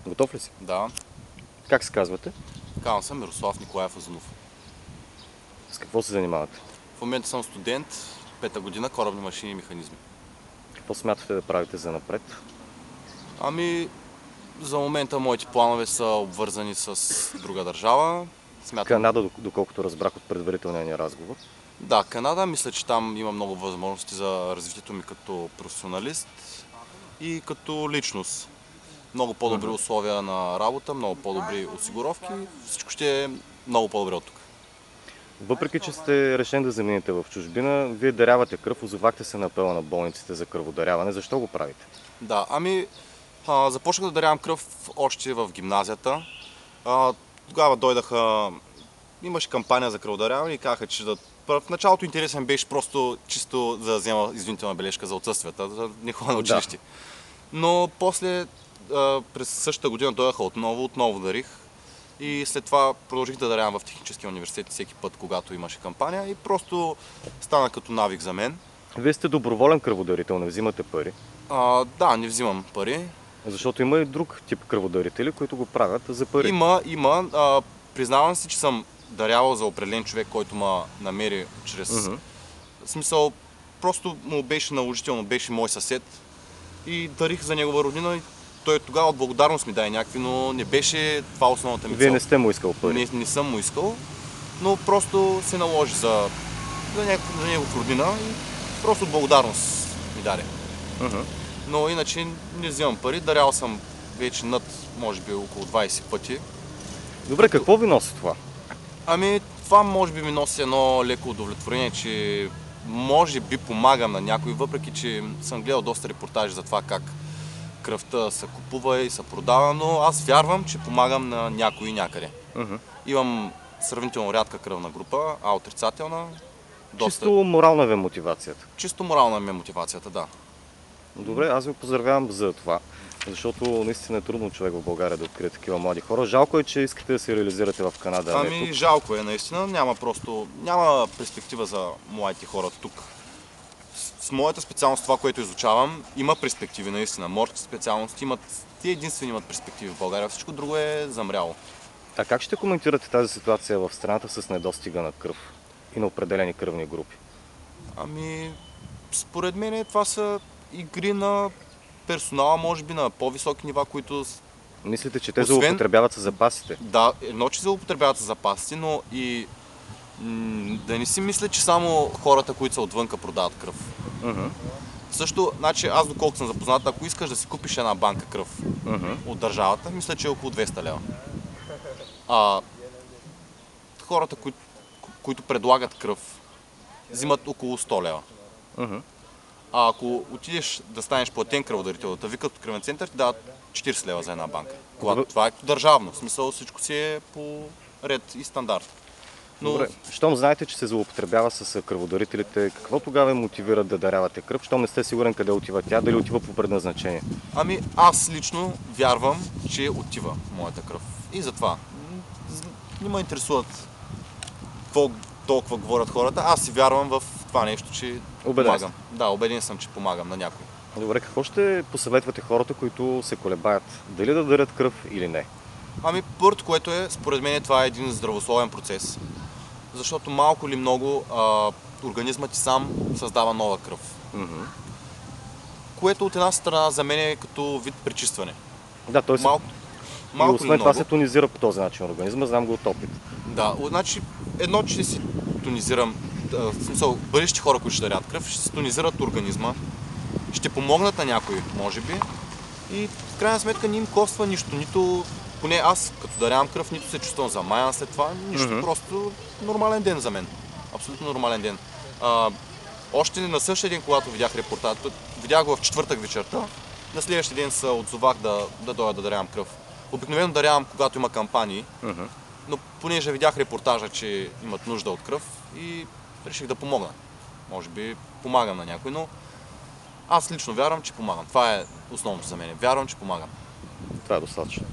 Готов ли си? Да, Как се казвате? казвам се Мирослав Николаев Азунов. С какво се занимавате? В момента съм студент, пета година, корабни машини и механизми. Какво смятате да правите за напред? Ами, за момента моите планове са обвързани с друга държава. Смятам, Канада, доколкото разбрах от предварителния ни разговор. да, Канада, мисля, че там има много възможности за развитието ми като професионалист и като личност. Много по-добри условия на работа, много по-добри осигуровки, всичко ще е много по-добре от тук. Въпреки, че сте решен да заминете в чужбина, вие дарявате кръв, озовахте се на апела на болниците за кръводаряване. Защо го правите? Да, ами започнах да дарявам кръв още в гимназията. Тогава дойдаха, имаше кампания за кръводаряване и казаха, че в началото интересен беше просто чисто да взема извинителна бележка за отсъствията, за да не ходя на училище. Но после през същата година дойдаха отново дарих и след това продължих да дарявам в Техническия университет всеки път, когато имаше кампания и просто стана като навик за мен. Вие сте доброволен кръводарител, не взимате пари. Да, не взимам пари. Защото има и друг тип кръводарители, които го правят за пари. Има. Признавам си, че съм дарявал за определен човек, който ме намери чрез... В смисъл, просто му беше наложително, беше мой съсед и дарих за негова роднина и той тогава от благодарност ми даде някакви, но не беше това основната ми цел. Вие не сте му искал пари? Не съм му искал, но просто се наложи за негов роднина и просто от благодарност ми даде. Но иначе не взимам пари, дарял съм вече над, може би, около 20 пъти. Добре, какво ви носи това? Ами, това може би ми носи едно леко удовлетворение, че може би помагам на някой, въпреки че съм гледал доста репортажи за това как кръвта се купува и се продава, но аз вярвам, че помагам на някой някъде. Имам сравнително рядка кръвна група, А отрицателна. Чисто морална ви е мотивацията? Чисто морална ми е мотивацията, да. Добре, аз ви поздравявам за това, защото наистина е трудно човек в България да открие такива млади хора. Жалко е, че искате да се реализирате в Канада, а не тук. Жалко е наистина, няма перспектива за младите хора тук. С моята специалност, това, което изучавам, има перспективи наистина. Морски специалности те единствени имат перспективи в България, всичко друго е замряло. А как ще коментирате тази ситуация в страната с недостига на кръв и на определени кръвни групи? Според мен това са игри на персонала, може би на по-високи нива, които... Мислите, че те злоупотребяват с запасите? Да, едно, че злоупотребяват с запасите, но и да не си мисля, че само хората, които са отвънка, продават кръв. Също, значи аз доколко съм запознат, ако искаш да си купиш една банка кръв от държавата, мисля, че е около 200 лева. Хората, които предлагат кръв, взимат около 100 лева. А ако отидеш да станеш платен кръводарител, да викат от кръвен център, ти дават 40 лева за една банка. Това е държавно, в смисъл всичко си е по ред и стандарт. Добре, щом знаете, че се злоупотребява с кръводарителите, какво тогава мотивира да дарявате кръв? Щом не сте сигурен къде отива тя, дали отива по предназначение? Аз лично вярвам, че отива моята кръв. И затова. Не ме интересуват какво толкова говорят хората. Аз си вярвам в това нещо, че помагам. Да, убеден съм, че помагам на някой. Добре, какво ще посъветвате хората, които се колебаят? Дали да дарят кръв или не? Първото, което е, според мен, това е един здравословен процес. Защото малко или много организмът ти сам създава нова кръв. Което от една страна за мен е като вид пречистване. Да, той се... И освен това се тонизира по този начин организма, знам го от опит. Да, значи едно, че си тонизирам, в смисъл, бъдещи хора, които ще дарят кръв, ще се тонизират организма, ще помогнат на някой, може би, и в крайна сметка не им коства нищо, нито, поне аз като дарявам кръв, нито се чувствам замаян след това, нищо, просто нормален ден за мен, абсолютно нормален ден. Още на същия ден, когато видях репортаж, видях го в четвъртък вечерта, на следващия ден се отзовах да дойда да дарявам кръв. Обикновено дарявам, когато има кампании, но понеже видях репортажа, че имат нужда от кръв и реших да помогна. Може би помагам на някой, но аз лично вярвам, че помагам. Това е основното за мен. Вярвам, че помагам. Това е достатъчно.